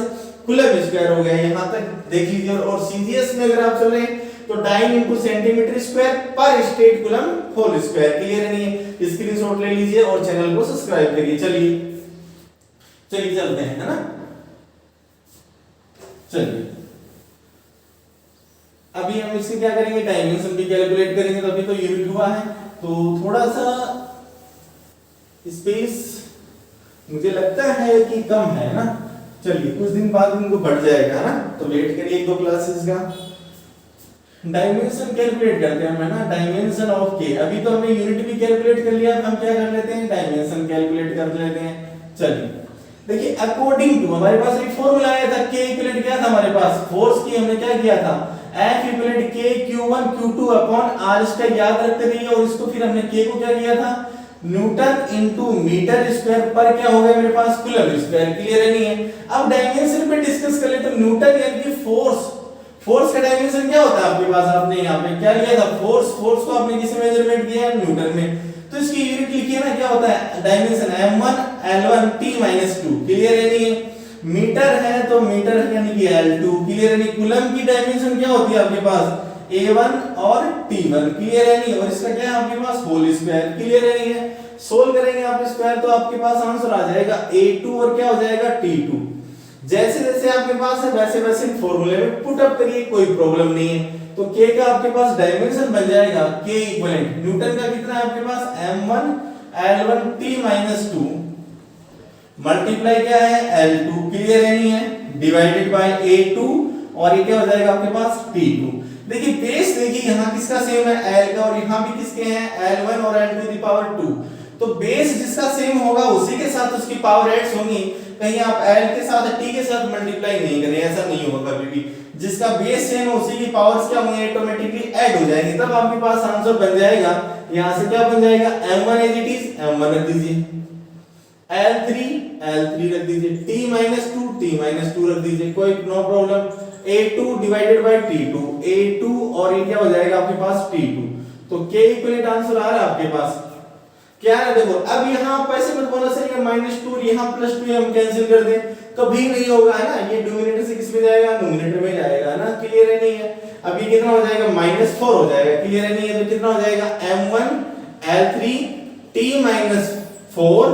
कूलम स्क्वायर हो गया, यहां तक देख लीजिए। और सीजीएस में अगर आप चल रहे हैं तो dyne into centimetre square per stat coulomb whole square, clear है नहीं है। स्क्रीनशॉट ले लीजिए और चैनल को सब्सक्राइब करिए। चलिए चलते हैं, है ना। चलिए अभी हम इससे क्या करेंगे, डायमेंशन भी कैलकुलेट करेंगे, तो अभी तो यूनिट हुआ है, तो थोड़ा सा स्पेस मुझे लगता है कि कम है ना। चलिए कुछ दिन बाद इनको बढ़ जाएगा ना, तो वेट करिए 1-2 क्लासेस का। डायमेंशन कैलकुलेट करते हैं हम, है ना, डायमेंशन ऑफ के। अभी तो हमने यूनिट भी कैलकुलेट कर लिया, हम क्या कर लेते हैं, डायमेंशन कैलकुलेट कर लेते हैं। चलिए देखिए, अकॉर्डिंग टू हमारे पास एक फॉर्मूला आया था, k इक्विवेलेंट क्या था हमारे पास, फोर्स की हमने क्या किया था, F equivalent k q1 q2 upon r square, याद रखते रहिए। और इसको फिर हमने k को क्या किया था, न्यूटन इंटू मीटर स्क्वायर पर क्या हो गया मेरे पास, कूलम स्क्वायर, क्लियर है नहीं है। अब डायमेंशन पे डिस्कस कर ले, तो न्यूटन यानी कि फोर्स का डायमेंशन क्या होता है आपके पास, आपने यहाँ पे क्या लिया था, फोर्स को आपने किस मेजरमेंट किया है, न्यूटन में। तो इसकी यूनिट लिखिए ना, क्या होता है dimension, m1 l1 t-2, clear है नहीं है। मीटर है तो मीटर यानी कि l2, क्लियर है नहीं। कूलम की डायमेंशन क्या होती है आपके पास, a1 और t1, क्लियर है नहीं। और इसका क्या है आपके पास, होल स्क्वायर, क्लियर है नहीं है। सोल्व करेंगे आप स्क्वायर तो आपके पास आंसर आ जाएगा a2 और क्या हो जाएगा t2। जैसे जैसे आपके पास है वैसे वैसे फॉर्मूले में पुट अप करिए, कोई प्रॉब्लम नहीं है। तो k का आपके पास डायमेंशन बन जाएगा k इक्विवेलेंट, न्यूटन का कितना है आपके पास, m1 l1 t-2 मल्टीप्लाई क्या है l2, क्लियर है नहीं है, डिवाइडेड बाय a2, और ये क्या हो जाएगा आपके पास t2। देखिए बेस देखिए यहाँ किसका सेम है, l का, और यहाँ भी किसके हैं l1 और l2 की पावर 2। तो बेस जिसका सेम होगा उसी के साथ उसकी पावर एड्स होंगी। कहीं आप l के साथ t के साथ मल्टीप्लाई नहीं करें, ऐसा नहीं होगा कभी भी। जिसका बेस सेम है उसी की पावर्स क्या होंगी, ऑटोमेटिकली ऐड हो जाएंगी, तब आपके पास आंसर बन जाएगा। यहां से क्या बन जाएगा, m1 as it is m1 रख दीजिए, l3 रख दीजिए, t-2 रख दीजिए, कोई no problem. a2 divided by t2, a2 और ये क्या हो जाएगा आपके पास t2। तो k इक्विवेलेंट आंसर आ रहा है आपके पास क्या है। देखो अब यहाँ पैसे मत बोला सर ये -2 यहाँ +2 हम कैंसिल कर दें, कभी नहीं होगा है ना। ये डिनोमिनेटर से किस में जाएगा, न्यूमरेटर में जाएगा ना, क्लियर है नहीं है। अब ये कितना हो जाएगा, -4 हो जाएगा, क्लियर है नहीं है। तो कितना हो जाएगा, m1 l3 t-4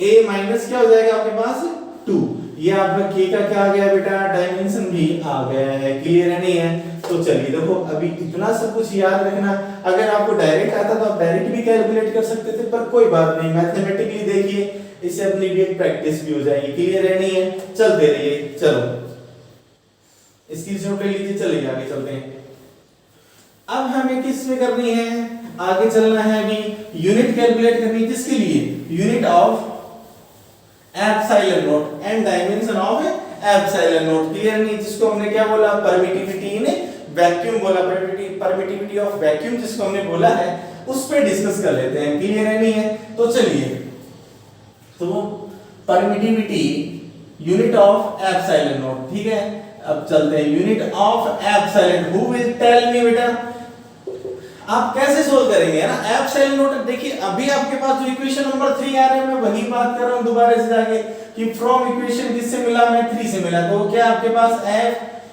a minus क्या हो जाएगा आपके पास 2। ये आपका k का क्या आ गया बेटा, डायमेंशन भी आ गया है, क्लियर है नहीं है। तो चलिए देखो अभी इतना सब कुछ याद रखना, अगर आपको डायरेक्ट आता तो आप डायरेक्ट भी कैलकुलेट कर सकते थे, पर कोई बात नहीं, मैथमेटिकली देखिए इससे अपनी भी एक प्रैक्टिस भी हो जाएगी, क्लियर है नहीं है। चलते रहिए, चलो इसकी शॉट ले लीजिए, चलिए आगे चलते हैं। अब हमें किस में करनी है, आगे चलना है, अभी यूनिट कैलकुलेट करनी है, किसके लिए, unit of epsilon not and dimension of epsilon not, clear नहीं, जिसको हमने क्या बोला, परमिटिविटी इन वैक्यूम बोला, परमिटिविटी ऑफ वैक्यूम जिसको हमने बोला है, उस पे डिस्कस कर लेते हैं, क्लियर है नहीं है। तो चलिए, तो permittivity unit of epsilon nought, ठीक है। अब चलते हैं unit of epsilon, who will tell me बेटा आप कैसे सोल्व करेंगे, है ना। एप्सिलॉन नॉट देखिए अभी आपके पास जो इक्वेशन नंबर 3 आ रहा है, मैं वही बात कर रहा हूं दोबारा से जाके कि फ्रॉम इक्वेशन किससे मिला, मैं 3 से मिला, तो क्या आपके पास f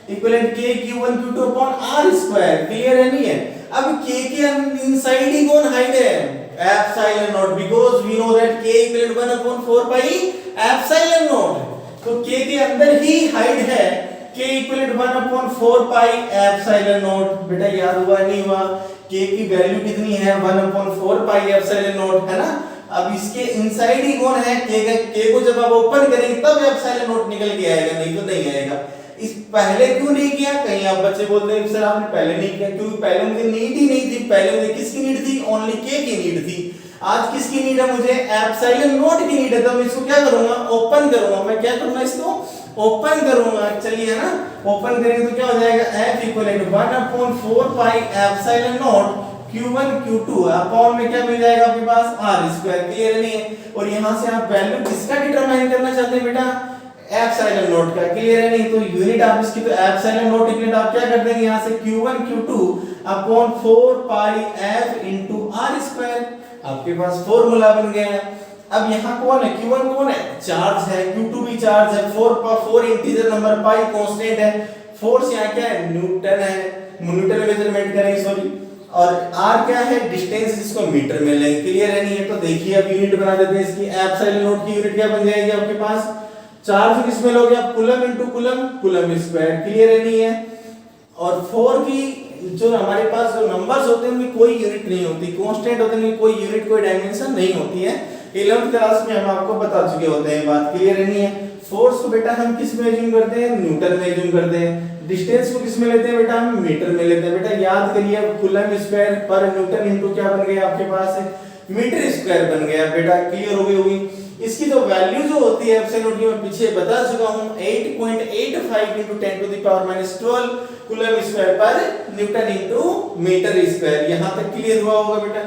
equivalent k q1 q2 upon r square, clear है नहीं है। अब k के इनसाइड ही कौन हाइड है, epsilon nought, because we know that k equivalent 1 upon 4 pi epsilon nought, तो k के अंदर ही हाइड है k equivalent 1 upon 4 pi epsilon nought. बेटा याद हुआ नहीं हुआ, k की वैल्यू कितनी है, 1 अपॉन 4 पाई एप्सिलॉन नॉट, है ना। अब इसके इनसाइड ही कौन है, k को जब आप ओपन करेंगे तब एप्सिलॉन नॉट निकल के आएगा, नहीं तो नहीं आएगा। इस पहले क्यों नहीं किया, कहीं आप बच्चे बोलते हैं सर आपने पहले नहीं किया, क्योंकि पहले मुझे नीड ही नहीं थी, पहले मुझे किसकी नीड थी, ओनली k की नीड थी। आज किसकी नीड है, मुझे एप्सिलॉन नॉट की नीड है, तो मैं इसको क्या करूंगा, ओपन करूंगा। मैं क्या करूंगा, इसको ओपन करूंगा, चलिए है ना। ओपन करेंगे तो क्या हो जाएगा, f equivalent 1 upon 4 pi epsilon not q1 q2 upon में क्या मिल जाएगा आपके पास r स्क्वायर, क्लियर नहीं है। और यहां से आप वैल्यू किसका डिटरमाइन करना चाहते हैं बेटा, एप्सिलॉन नॉट का, क्लियर है नहीं। तो यूनिट आप इसकी, तो एप्सिलॉन नॉट इक्वल आप क्या कर देंगे, यहां से q1 q2 अपॉन 4 पाई f इनटू r स्क्वायर, आपके पास फार्मूला बन गया। अब यहां कौन है, q1 कौन है, चार्ज है, q2 भी चार्ज है, 4 इंटीजर नंबर, पाई कांस्टेंट है, फोर्स यहां क्या है, न्यूटन है, न्यूटन में मेजरमेंट करेंगे सॉरी, और r क्या है, डिस्टेंस, जिसको मीटर में लेंगे, क्लियर है नहीं है। तो देखिए अब यूनिट बना देते हैं इसकी, एप्सिलॉन नॉट की यूनिट क्या बन जाएगी आपके पास, चार्ज किसमें लोगे आप, coulomb into coulomb, coulomb square, clear है नहीं है। और 4 की जो हमारे पास जो नंबर्स होते हैं उनकी कोई यूनिट नहीं होती, कांस्टेंट होते हैं, कोई यूनिट कोई डायमेंशन नहीं होती है। 11th क्लास में हम आपको बता चुके होते हैं बात, क्लियर है नहीं है। फोर्स को बेटा हम किस में एज्यूम करते हैं, न्यूटन में एज्यूम करते हैं। डिस्टेंस को किस में लेते हैं बेटा, हम मीटर में लेते हैं। बेटा याद करिए, कूलम स्क्वायर पर न्यूटन इनटू क्या बन गया आपके पास, मीटर स्क्वायर बन गया बेटा, क्लियर हो गई होगी। इसकी तो वैल्यू जो होती है एप्सिलॉन नॉट की मैं पीछे बता चुका हूं, 8.85 × 10⁻12 कूलम स्क्वायर पर न्यूटन इनटू मीटर स्क्वायर। यहां तक क्लियर हुआ होगा बेटा।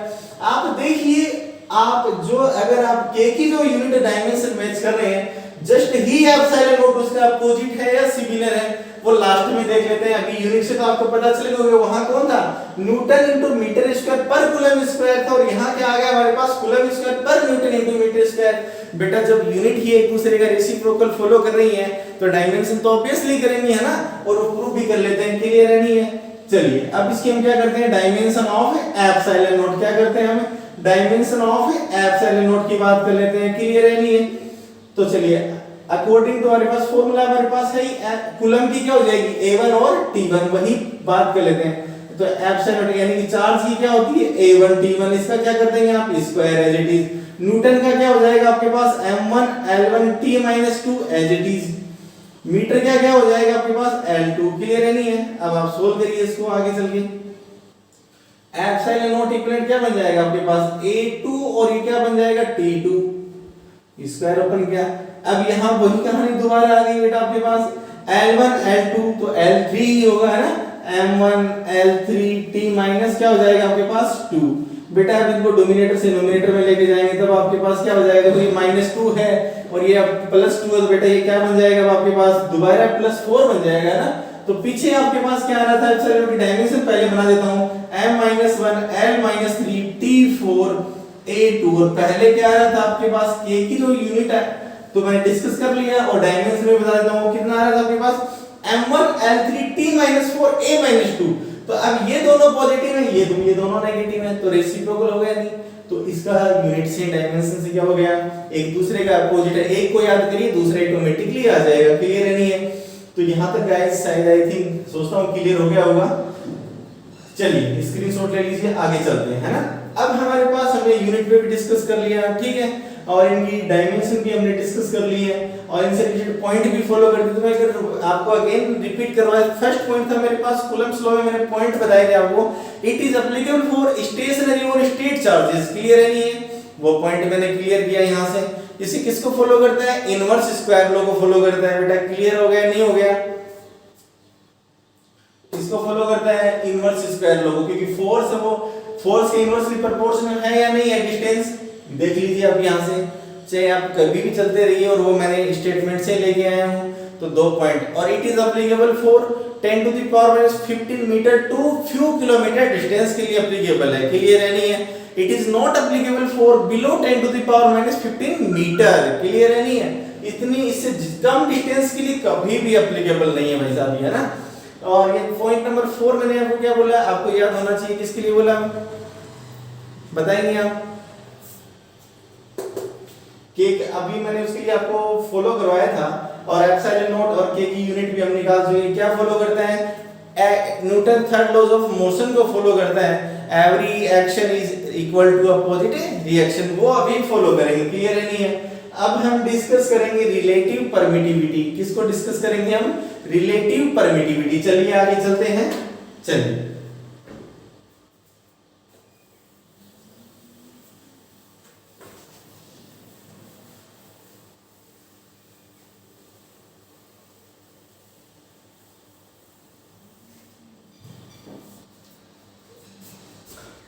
आप देखिए, आप जो अगर आप k की जो यूनिट डायमेंशन मैच कर रहे हैं, जस्ट ही एप्सिलॉन नॉट उसका अपोजिट है या सिमिलर है, वो लास्ट में देख लेते हैं। अभी यूनिट से तो आपको पता चलेगा वहां कौन था, न्यूटन इनटू मीटर स्क्वायर पर कूलम स्क्वायर था, और यहां क्या आ गया हमारे पास, कूलम स्क्वायर पर न्यूटन इनटू मीटर स्क्वायर। बेटा जब यूनिट ही एक दूसरे का रेसिप्रोकल फॉलो कर रही है तो डायमेंशन तो ऑब्वियसली करेंगे, है ना, और वो प्रूव भी कर लेते हैं, क्लियर है नहीं है। चलिए अब इसकी हम क्या करते हैं, डायमेंशन ऑफ एप्सिलॉन नॉट, क्या करते हैं हम, डायमेंशन ऑफ एप्सिलॉन नॉट की बात कर लेते हैं, क्लियर है नहीं है। तो चलिए अकॉर्डिंग टू हमारे पास फॉर्मूला हमारे पास है, कूलम की क्या हो जाएगी, A1 और T1, वही बात कर लेते हैं। तो एप्सिलॉन नॉट यानी कि चार्ज की क्या होती है, A1 T1, इसका क्या कर देंगे आप, square as it is. Newton का क्या हो जाएगा आपके पास, m1 L1 T-2 as it is. Metre क्या हो जाएगा आपके पास, L2, क्लियर है नहीं है। अब आप सोल्व करिए इसको आगे चल के। एप्सिलॉन नॉट इक्वलेंट क्या बन जाएगा आपके पास A2 और ये क्या बन जाएगा T2, स्क्वायर ओपन किया। अब यहाँ वही कहानी दोबारा आ गई बेटा आपके पास L1 L2 तो L3 ही होगा है ना, M1 L3 T माइनस क्या हो जाएगा आपके पास 2। बेटा अब इनको डोमिनेटर से नोमिनेटर में लेके जाएंगे तब आपके पास क्या हो जाएगा, तो ये -2 है और ये +2 है तो बेटा ये क्या बन जाएगा अब आपके पास दोबारा +4 बन जाएगा ना। तो पीछे आपके पास क्या आ रहा था, चलो की डायमेंशन पहले बना देता हूं, M-1 L-3 T4 A2 और पहले क्या आ रहा था आपके पास k की जो यूनिट है तो मैंने डिस्कस कर लिया और डायमेंशन में बता देता हूं कितना आ रहा था आपके पास M1 L3 T-4 A-2। तो अब ये दोनों पॉजिटिव है, ये दोनों नेगेटिव है तो रेसिप्रोकल हो गया नहीं, तो इसका यूनिट से डायमेंशन से क्या हो गया, एक दूसरे का अपोजिट है, एक को याद करिए दूसरा ऑटोमेटिकली आ जाएगा। क्लियर है नहीं है? तो यहां तक गाइस शायद आई थिंक सोचता हूं क्लियर हो गया होगा। चलिए स्क्रीनशॉट ले लीजिए, आगे चलते हैं है ना। अब हमारे पास हमने यूनिट पे भी डिस्कस कर लिया, ठीक है, और इनकी डायमेंशन भी हमने डिस्कस कर ली है और इनसे रिलेटेड पॉइंट भी फॉलो कर दिए। तो मैं अगर आपको अगेन रिपीट करवाया, फर्स्ट पॉइंट था मेरे पास कूलम्ब्स लॉ में मैंने पॉइंट बताए थे आपको, it is applicable for stationary और स्टेट चार्जेस। क्लियर है नहीं है? वो पॉइंट मैंने क्लियर किया यहां से। इसे किसको फॉलो करता है, इनवर्स स्क्वायर लॉ को फॉलो करता है। बेटा क्लियर हो गया नहीं हो गया? इसको फॉलो करता है इनवर्स स्क्वायर लॉ को, क्योंकि फोर्स है वो फोर्स के इनवर्सली प्रोपोर्शनल है या नहीं है डिस्टेंस। देख लीजिए आप यहां से, चाहे आप कभी भी चलते रहिए और वो मैंने स्टेटमेंट से लेके आया हूं। तो 2 पॉइंट, और it is applicable for 10 to the power -15 metre to few kilometre distance के लिए एप्लीकेबल है। क्लियर है नहीं है? It is not applicable for below 10 to the power -15 metre. Clear है नहीं है? इतनी इससे कम डिस्टेंस के लिए कभी भी एप्लीकेबल नहीं है भाई साहब, है ना। और ये पॉइंट नंबर 4 मैंने आपको क्या बोला, आपको याद होना चाहिए किसके लिए बोला, बताएंगे आप के, अभी मैंने उसके लिए आपको फॉलो करवाया था। और एप्सिलॉन नॉट और के की यूनिट भी हम निकाल चुके हैं। क्या फॉलो करता है, Newton third laws of motion को फॉलो करता है। Every action is equal to opposite reaction, वो अभी फॉलो करेंगे। क्लियर है नहीं है? अब हम डिस्कस करेंगे रिलेटिव परमिटिविटी। किसको डिस्कस करेंगे हम, रिलेटिव परमिटिविटी। चलिए आगे चलते हैं। चलिए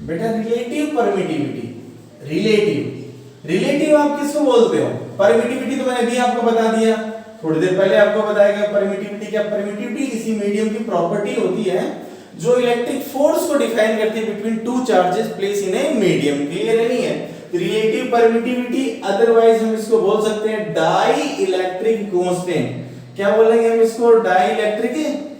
बेटा रिलेटिव परमिटिविटी, रिलेटिव आप किसको बोलते हो, परमिटिविटी तो मैंने अभी आपको बता दिया, थोड़ी देर पहले आपको बताया गया परमिटिविटी क्या। परमिटिविटी किसी मीडियम की प्रॉपर्टी होती है जो इलेक्ट्रिक फोर्स को डिफाइन करती है between two charges place in a medium. Clear है नहीं है? रिलेटिव परमिटिविटी, अदरवाइज हम इसको बोल सकते हैं डाई इलेक्ट्रिक कांस्टेंट। क्या बोलेंगे हम इसको, डाई इलेक्ट्रिक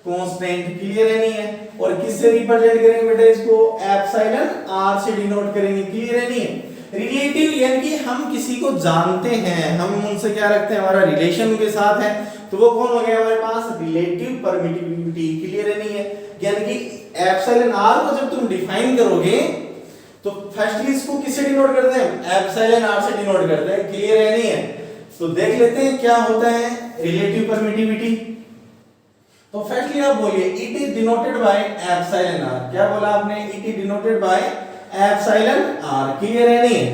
कांस्टेंट। क्लियर है नहीं है? और किससे रिप्रेजेंट करेंगे बेटा इसको, एप्सिलॉन आर से डिनोट करेंगे। क्लियर है नहीं है? रिलेटिव यानी कि हम किसी को जानते हैं, हम उनसे क्या रखते हैं, हमारा रिलेशन उनके साथ है, तो वो कौन हो गया हमारे पास, रिलेटिव परमिटिविटी। क्लियर है नहीं है? यानी कि एप्सिलॉन आर को जब तुम डिफाइन करोगे तो फर्स्टली इसको किससे डिनोट करते हैं, एप्सिलॉन आर से डिनोट करते हैं। क्लियर है नहीं है? तो देख लेते हैं क्या होता है रिलेटिव परमिटिविटी। तो फर्स्टली आप बोलिए it is denoted by epsilon R. क्या बोला आपने, it is denoted by epsilon R. Clear है नहीं?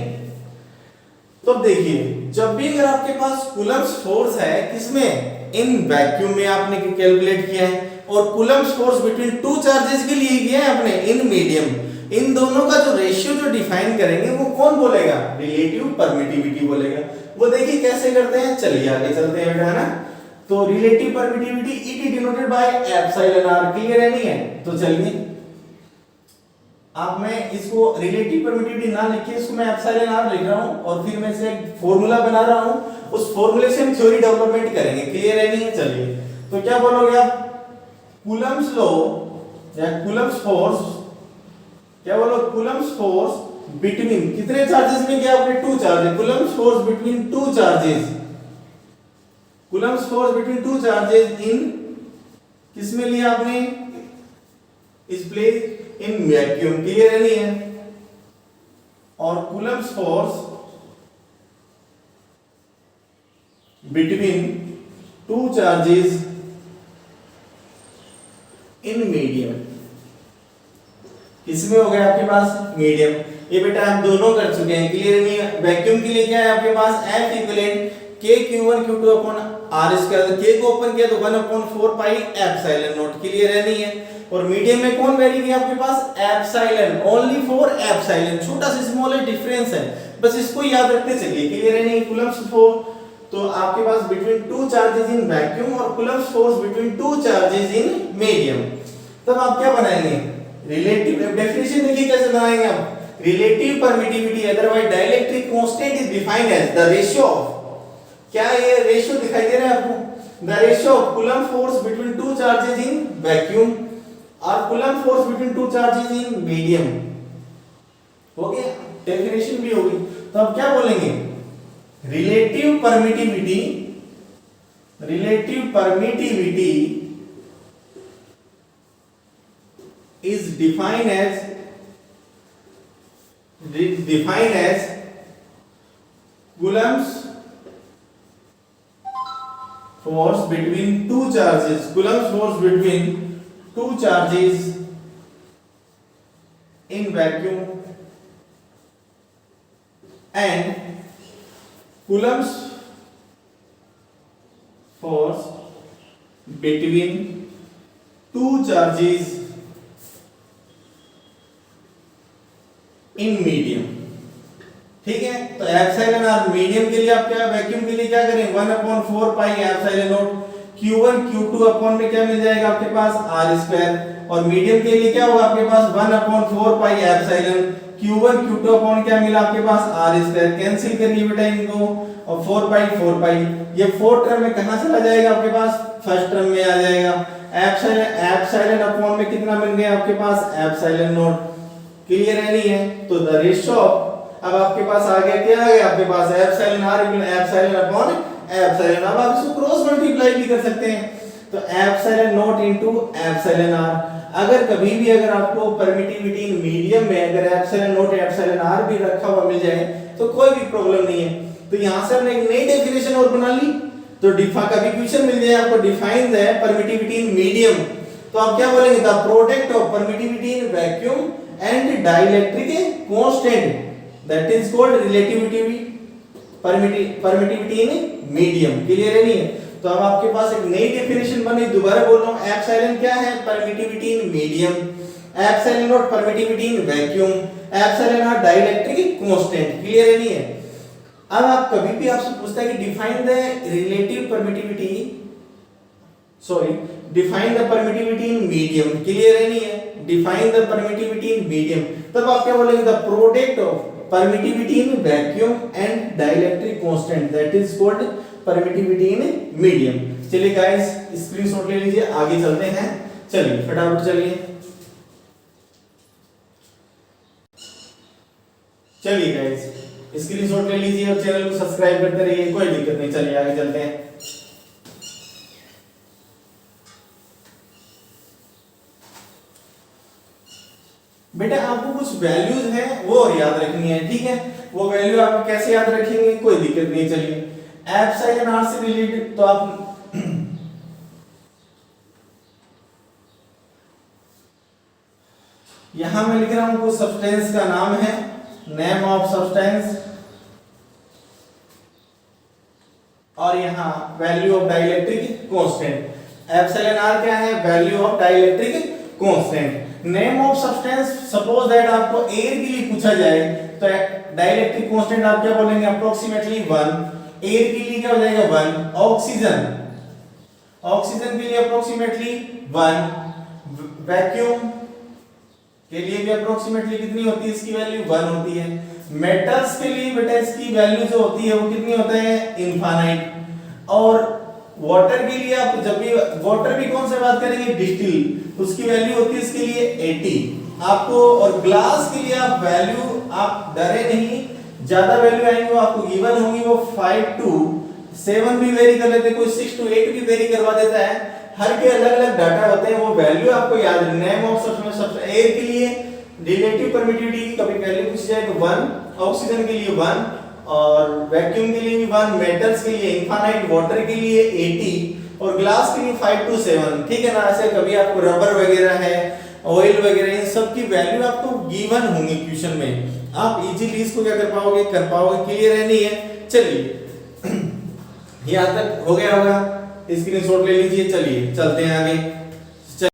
तो देखिए जब भी अगर आपके पास कूलम्ब्स फोर्स है किसमें, इन वैक्यूम में आपने कैलकुलेट किया है, और Coulomb's force between two charges के लिए किया है आपने इन मीडियम, इन दोनों का जो रेशियो जो डिफाइन करेंगे वो कौन बोलेगा, रिलेटिव परमिटिविटी बोलेगा। वो देखिए कैसे करते हैं, चलिए आगे चलते हैं बेटा, है ना। तो relative permittivity it is denoted by epsilon R. Clear है नहीं है? तो चलिए आप, मैं इसको रिलेटिव परमिटिविटी ना लिखिए, इसको मैं एप्सिलॉन आर लिख रहा हूं और फिर मैं इसे एक फार्मूला बना रहा हूं, उस फार्मूले से हम थ्योरी डेवलपमेंट करेंगे। क्लियर है नहीं है? चलिए तो क्या बोलोगे आप, कूलम्ब्स लॉ या कूलम्ब्स फोर्स, क्या बोलो, कूलम्ब्स फोर्स बिटवीन कितने चार्जेस में किया आपने, two charges, Coulomb's force between two charges, Coulomb's force between two charges इन, किसमें लिया आपने, इस प्लेस इन वैक्यूम। क्लियर है नहीं है? और Coulomb's force between two charges in medium. किसमें हो गया आपके पास मीडियम। ये बेटा हम दोनों कर चुके हैं, क्लियर नहीं है। वैक्यूम के लिए क्या है आपके पास F equivalent K Q1 Q2 upon R square, K को ओपन किया तो 1/4 पाई एप्सिलॉन नॉट, क्लियर है नहीं है। और मीडियम में कौन वैल्यू है आपके पास एप्सिलॉन, ओनली फॉर एप्सिलॉन, छोटा सा स्मॉल डिफरेंस है, बस इसको याद रखते चलिए, क्लियर है नहीं। कूलम्स फोर्स तो आपके पास between two charges in vacuum और Coulomb's force between two charges in medium. तब आप क्या बनाएंगे, रिलेटिव डेफिनेशन देखिए कैसे बनाएंगे आप। Relative permittivity otherwise dielectric constant is defined as the ratio of, क्या ये रेशियो दिखाई दे रहा है आपको, the ratio of Coulomb force between two charges in vacuum और Coulomb force between two charges in medium. हो गया, डेफिनेशन भी होगी। तो अब क्या बोलेंगे, relative permittivity is defined as Coulomb's force between two charges, Coulomb's force between two charges in vacuum and Coulomb's force between two charges in medium, ठीक है। तो एप्सिलॉन आर मीडियम के लिए आप क्या, वैक्यूम के लिए क्या करें 1/4 पाई epsilon not Q1 Q2 upon में क्या मिल जाएगा आपके पास R स्क्वायर, और मीडियम के लिए क्या होगा आपके पास 1/4 pi epsilon Q1 Q2 upon क्या मिला आपके पास R स्क्वायर, कैंसिल करिए बेटा इनको और 4 पाई, ये 4 टर्म में कहां चला जाएगा आपके पास, फर्स्ट टर्म में आ जाएगा। एप्सिलॉन अपॉन में कितना बन गया आपके पास एप्सिलॉन नॉट, क्लियर है नहीं है। तो द रेशियो ऑफ, अब आपके पास आ गया क्या, आ गया आपके पास epsilon r equal epsilon upon epsilon. अब आप इसको क्रॉस मल्टीप्लाई भी कर सकते हैं, तो epsilon not into epsilon r। अगर कभी भी अगर आपको परमिटिविटी इन मीडियम में अगर एप्सिलॉन नॉट एप्सिलॉन r भी रखा हुआ मिल जाए तो कोई भी प्रॉब्लम नहीं है। तो यहां से हमने एक नई डेफिनेशन और बना ली। तो कभी क्वेश्चन मिल जाए आपको define the permittivity in medium, तो आप क्या बोलेंगे, the product of permittivity in vacuum and dielectric constant, that is called relativity permittivity in medium, clear है नहीं है। तो अब आपके पास एक नई डेफिनेशन बनी, दोबारा बोल रहा हूं, एप्सिलॉन क्या है, permittivity in medium, epsilon not permittivity in vacuum, epsilon r dielectric constant, clear है नहीं है। अब आप कभी भी आपसे पूछता है कि define the relative permittivity, sorry define the permittivity in medium, clear है नहीं है, define the permittivity in medium, तब आप क्या बोलेंगे, the product of permittivity in vacuum and dielectric constant, that is called permittivity in medium. चलिए गाइस स्क्रीनशॉट ले लीजिए, आगे चलते हैं, चलिए फटाफट चलिए गाइस स्क्रीनशॉट ले लीजिए और चैनल को सब्सक्राइब करते रहिए, कोई दिक्कत नहीं। चलिए आगे चलते हैं। बेटा आपको कुछ वैल्यूज हैं वो और याद रखनी है, ठीक है। वो वैल्यू आप कैसे याद रखेंगे, कोई दिक्कत नहीं। चलिए एप्सिलॉन r से रिलेटेड, तो आप यहां मैं लिख रहा हूं, कुछ सब्सटेंस का नाम है, नेम ऑफ सब्सटेंस, और यहां value of dielectric constant. Epsilon r क्या है, value of dielectric constant. Name of substance, suppose that आपको एयर के लिए पूछा जाए तो डाइलेक्ट्रिक कांस्टेंट आप क्या बोलेंगे, अप्रोक्सीमेटली 1। एयर के लिए क्या हो जाएगा 1। ऑक्सीजन के लिए अप्रोक्सीमेटली 1। वैक्यूम के लिए भी अप्रोक्सीमेटली कितनी होती है, इसकी वैल्यू 1 होती है। मेटल्स के लिए बेटा इसकी वैल्यू जो होती है वो कितनी होता है, इनफाइनाइट। और वाटर के लिए आप जब भी वाटर भी कौन से बात करेंगे, डिस्टिल, उसकी वैल्यू होती है इसके लिए 80 आपको। और ग्लास के लिए आप वैल्यू, आप डरे नहीं, ज्यादा वैल्यू आएंगे वो आपको गिवन होंगी, वो 5 to 7 भी वेरी कर लेते हैं, कोई 6 to 8 भी वेरी करवा देता है। हर के अलग अलग डाटा होते हैं, वो वैल्यू आपको याद रखना है। नेम ऑफ सब्सटेंस, एयर के लिए रिलेटिव परमिटिविटी की कभी वैल्यू पूछी जाए तो 1, ऑक्सीजन के लिए 1, और वैक्यूम के लिए भी 1, मेटल्स के लिए इनफाइनाइट, वाटर के लिए 80 और ग्लास के लिए 5 to 7, ठीक है ना। ऐसे कभी आपको रबर वगैरह है, ऑयल वगैरह इन सब की वैल्यू आपको गिवन होंगी क्वेश्चन में, आप इजीली इसको क्या कर पाओगे, क्लियर है नहीं है। चलिए यहाँ तक हो गया होगा, स्क्रीनशॉट ले लीजिए। चलिए चलते हैं आगे।